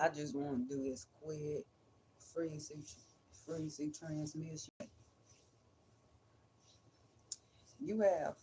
I just want to do this quick freezy transmission. You have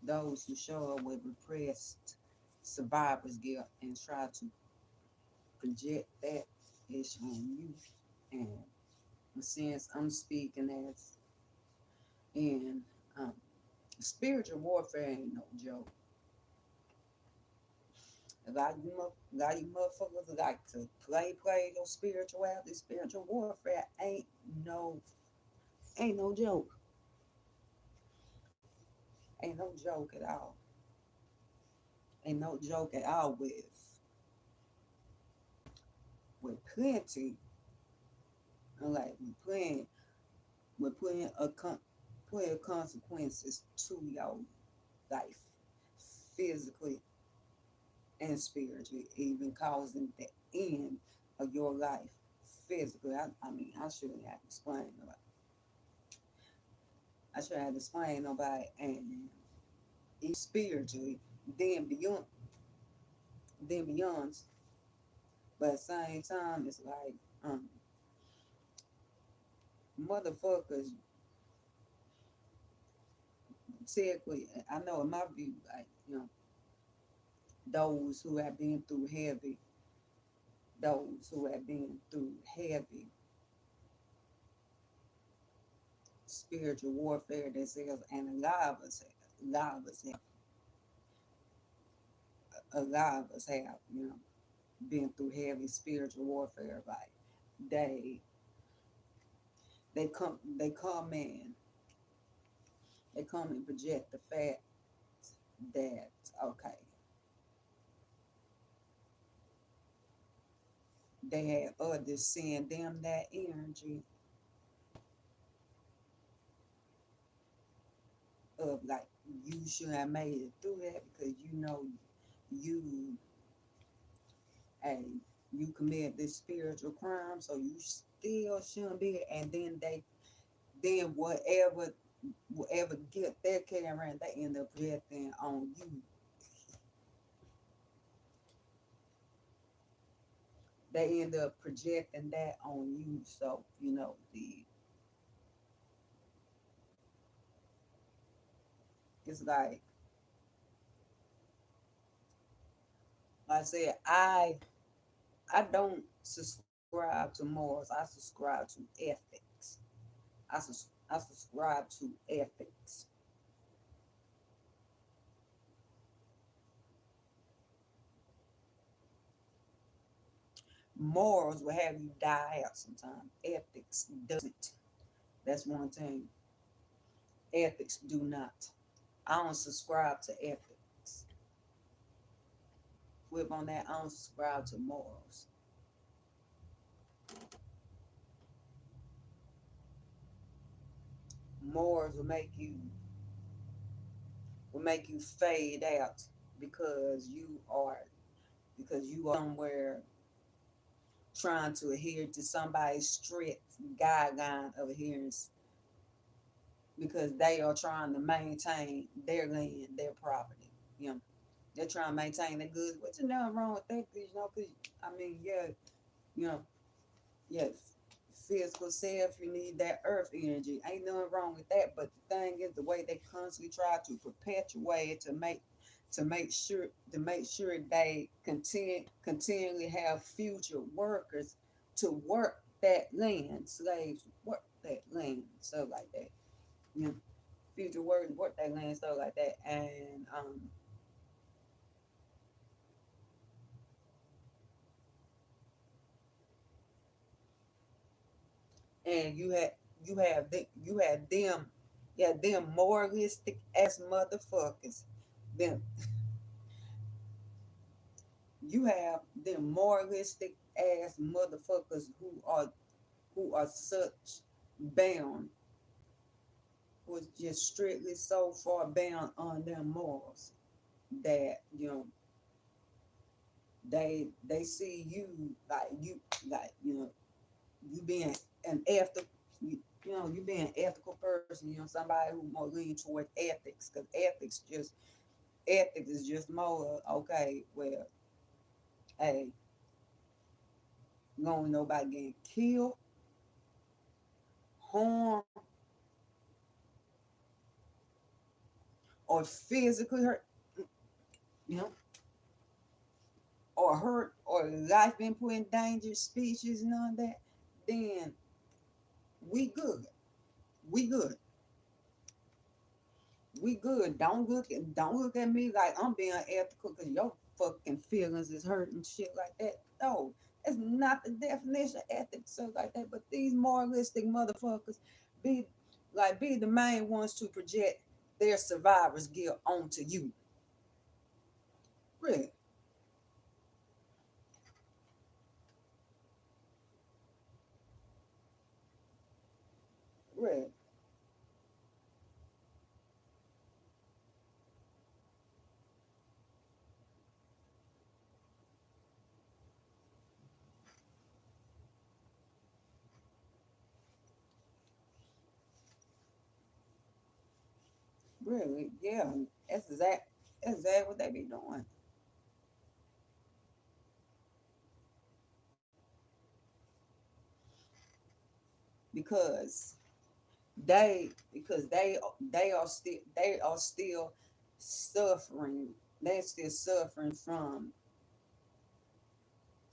those who show up with repressed survivor's guilt and try to project that issue on you. And since I'm speaking as in um, spiritual warfare ain't no joke. A lot of you motherfuckers like to play your spirituality. Spiritual warfare ain't no joke. Ain't no joke at all. Ain't no joke at all with plenty. Like we're putting consequences to your life, physically and spiritually, even causing the end of your life physically. I mean, I shouldn't have to explain nobody. I shouldn't have to explain nobody, and even spiritually, then beyond, then beyond. But at the same time, it's like motherfuckers. Typically, I know in my view, like those who have been through heavy spiritual warfare themselves, and a lot of us have, been through heavy spiritual warfare. Like they they they come and project the fact that okay, they had others send them that energy of like you should have made it through that because you hey, you committed this spiritual crime, so you still shouldn't be. And then whatever guilt they're carrying, they end up projecting on you. They end up projecting that on you. So it's like I said, I don't subscribe to morals. I subscribe to ethics. I subscribe to ethics. Morals will have you die out sometime. Ethics doesn't. That's one thing. Ethics do not. I don't subscribe to ethics. Flip on that, I don't subscribe to morals. Morals will make you fade out because you are somewhere trying to adhere to somebody's strict guideline of adherence because they are trying to maintain their land, their property. You know, they're trying to maintain their goods. What's nothing wrong with that? Because I mean, yeah, you know, yeah, physical self, you need that earth energy. Ain't nothing wrong with that. But the thing is, the way they constantly try to perpetuate it to make sure they continually have future workers to work that land, slaves work that land, stuff like that. You know, future workers work that land, stuff like that, and you had them moralistic ass motherfuckers. Them You have them moralistic ass motherfuckers who are such bound, who is just strictly so far bound on their morals that they see you you being an ethical you being an ethical person, somebody who more lean toward ethics, because ethics is just more okay, well, Hey, going nobody getting killed, harmed, or physically hurt, you know, or hurt, or life been put in danger, speeches and all that, then we good. We good. We good. Don't look at me like I'm being ethical because your fucking feelings is hurt and shit like that. No, that's not the definition of ethics, so like that. But these moralistic motherfuckers be be the main ones to project their survivor's guilt onto you. Really, really, really, yeah. That's exactly what they be doing. Because they are still suffering. They're still suffering from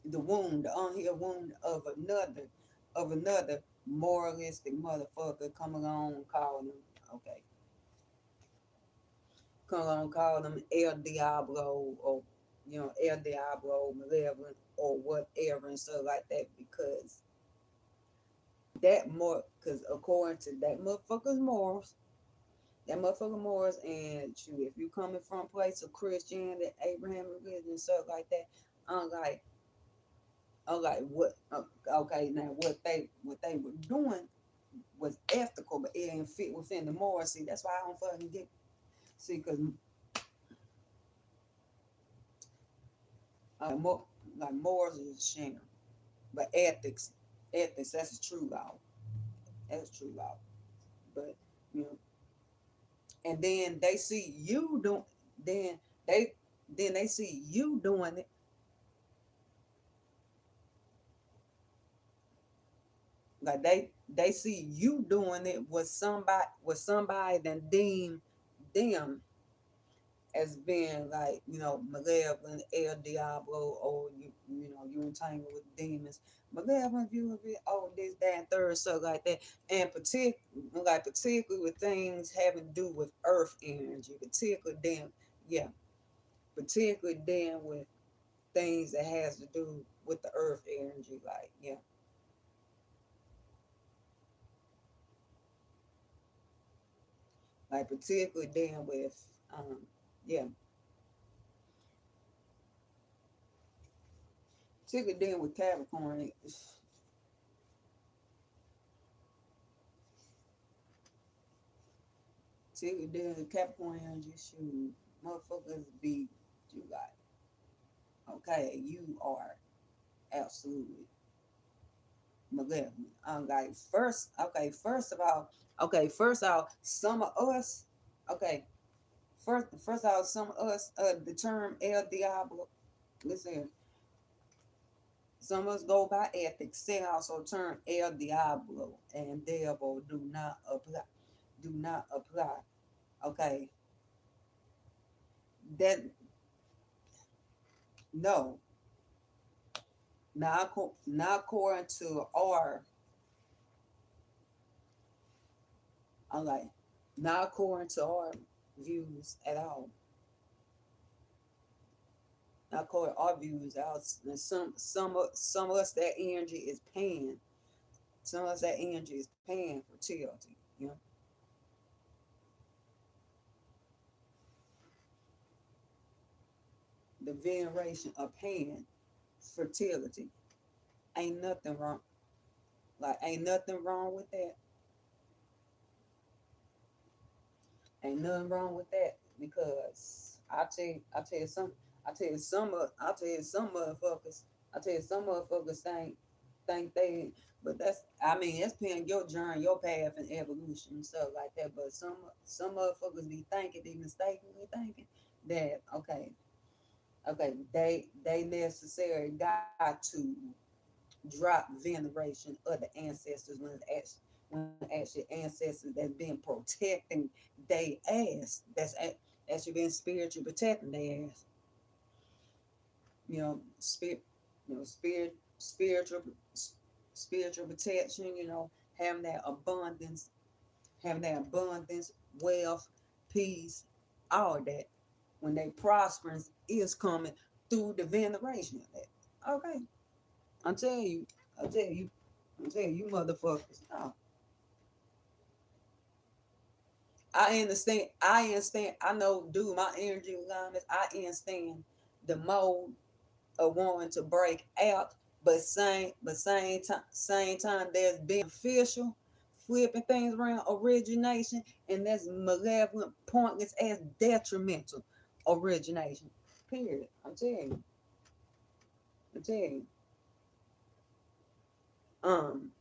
the wound, the unhealed wound of another moralistic motherfucker coming on calling them, okay, come on call them El Diablo, or El Diablo, malevolent, or whatever and stuff like that, because according to that motherfucker's morals, and shoot, if you coming from a place of Christianity, Abraham religion and stuff like that, I'm like, what? Okay, now what they were doing was ethical, but it didn't fit within the morals. See, that's why I don't fucking get. See, because more like morals is a sham, but ethics, that's a true law. That's a true law. But you know, and then they see you doing, then they then they see you doing it. Like they see you doing it with somebody that deem them as being like, malevolent, El Diablo, or you entangled with demons. Malevolent view of it, oh, this, that, and third, stuff like that. And particularly with things having to do with earth energy, yeah, particularly dealing with things that has to do with the earth energy, like, yeah, like particularly dealing with, yeah, particularly dealing with Capricorn. See, the Capricorn energy, shoot, motherfuckers be, you like, okay, you are absolutely malevolent. Like, first of all, some of us, okay, first of all, some of us, the term El Diablo, listen here, some of us go by ethics, say also term El Diablo and Devil do not apply, okay, that, no. Now according to our, I'm like, not according to our views at all. Not according to our views out. Some of us that energy is paying. Some of us that energy is paying fertility. The veneration of paying fertility. Ain't nothing wrong. Like, ain't nothing wrong with that. Ain't nothing wrong with that, because I tell you some motherfuckers, think they, but that's paying your journey, your path and evolution and stuff like that. But some motherfuckers be thinking, they mistakenly thinking that, okay, Okay, they necessarily got to drop veneration of the ancestors when actually ancestors that's been protecting they ass. Actually been spiritually protecting they ass. You know, spirit, spiritual spiritual protection. Having that abundance, wealth, peace, all that. When they prosperance is coming through the veneration of that. Okay, I'm telling you, I'm telling you, I'm telling you, motherfuckers. No, I understand. I understand. I know, dude, my energy alignments. I understand the mode of wanting to break out, but same time, there's beneficial, flipping things around, origination, and that's malevolent, pointless as detrimental origination. Period. I'm telling you. I'm telling you. Um.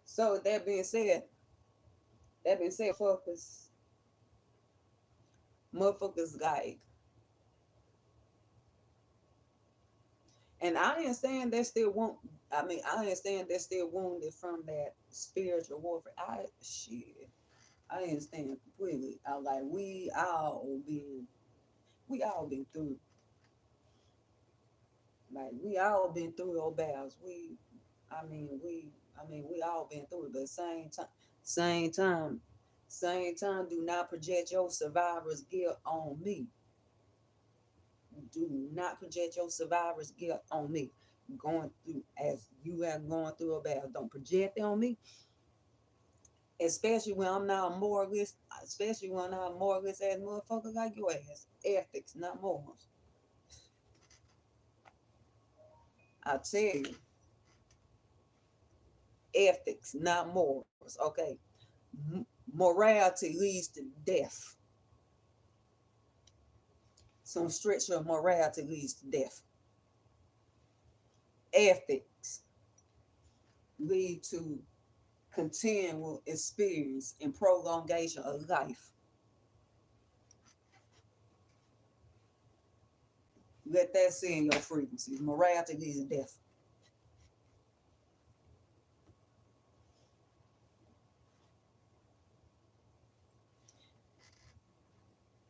So that being said, motherfuckers like, and I understand they still want. I mean, I understand they're still wounded from that spiritual warfare. I understand completely. I like we all been through, we all been through those battles. We all been through it, but same time, same time. Do not project your survivor's guilt on me. Do not project your survivor's guilt on me. Going through as you have gone through a battle, don't project it on me. Especially when I'm not a moralist, especially when I'm not a moralist ass motherfucker like your ass. Ethics, not morals. I tell you, ethics, not morals. Okay, morality leads to death. Some stretch of morality leads to death. Ethics lead to continual experience and prolongation of life. Let that sit in your frequencies. Morality leads to death.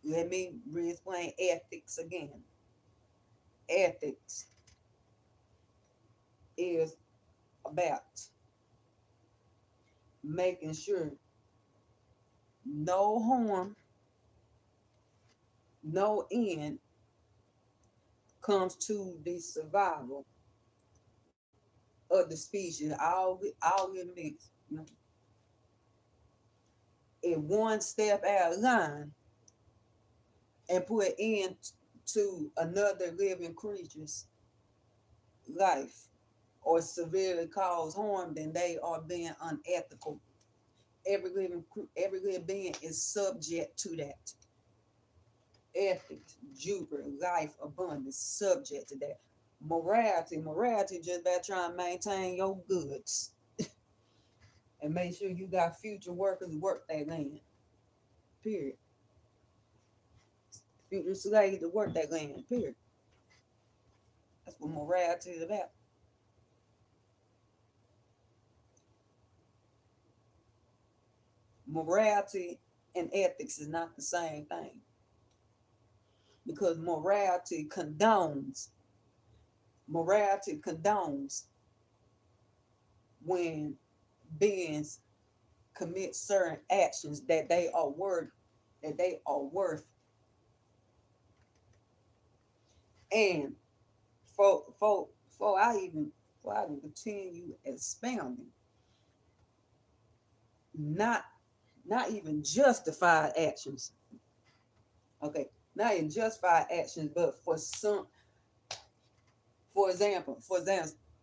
Let me re-explain ethics again. Ethics is about making sure no harm, no end comes to the survival of the species. All get mixed. In one step out of line and put end to another living creature's life or severely cause harm, then they are being unethical. Every living being is subject to that. Ethics, Jupiter, life, abundance, subject to that. Morality just about trying to maintain your goods and make sure you got future workers work that land. Period. Future slaves to work that land. Period. That's what morality is about. Morality and ethics is not the same thing because morality condones when beings commit certain actions that they are worth. And for I even continue expounding, not not even justified actions. Okay, not even justified actions, but for example,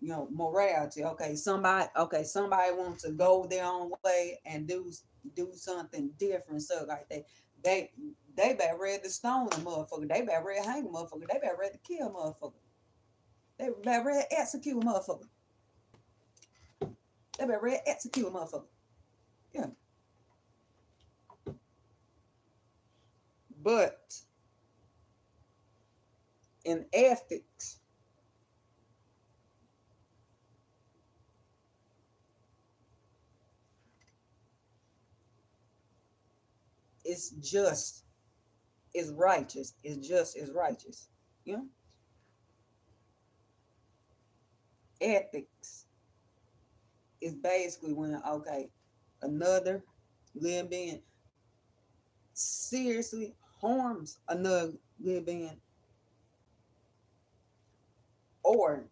morality. Okay, somebody wants to go their own way and do something different, stuff like that. They they about ready to stone a motherfucker. They about ready to hang a motherfucker. They about ready to kill a motherfucker. They about ready to execute a motherfucker. They about ready to execute a motherfucker. Yeah. But in ethics, it's just, it's righteous. It's just as righteous. You know, ethics is basically when, okay, another living being seriously harms another living being or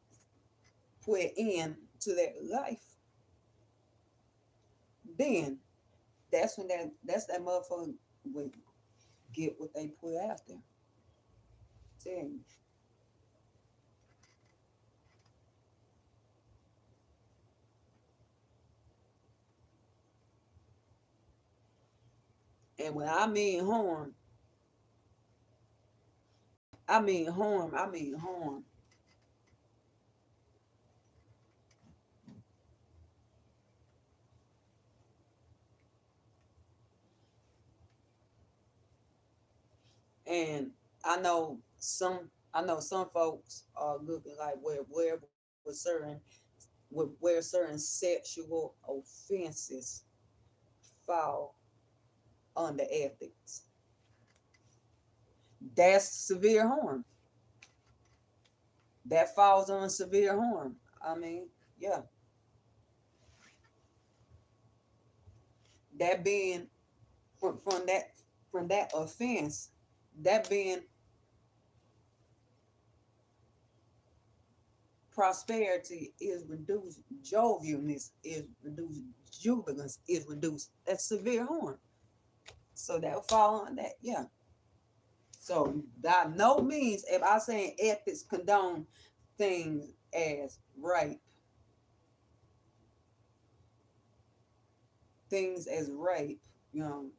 put in to their life, then that's that motherfucker would get what they put out there. Tell you. And when I mean harm, I mean harm, I mean harm. And I know some folks are looking like where certain where certain sexual offenses fall under ethics. That's severe harm. That falls on severe harm. I mean, yeah, that being from that offense, that being prosperity is reduced, jovialness is reduced, jubilance is reduced. That's severe harm. So that will fall on that, yeah. So by no means if I saying ethics condone things as rape, things as rape, you know,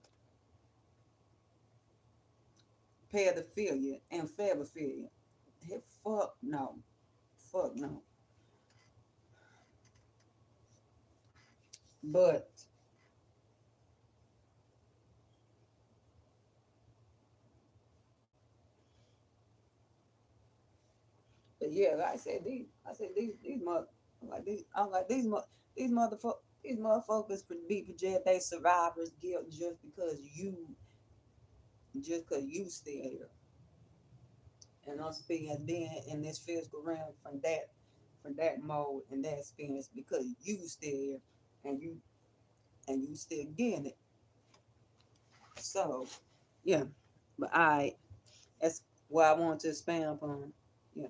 pedophilia and febophilia. Fuck no. Fuck no. But but yeah, like I said these mother like these I'm like these motherfuckers could be project they survivors guilt just because you still here. And I'm speaking as being in this physical realm from that mode and that experience because you still here and you still getting it. So yeah. But that's what I want to expand upon. Yeah.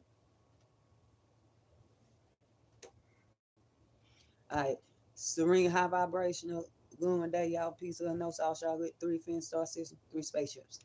I serene high vibrational lunar day, y'all. Peace of no South Charlotte, 3 fin star system, 3 spaceships.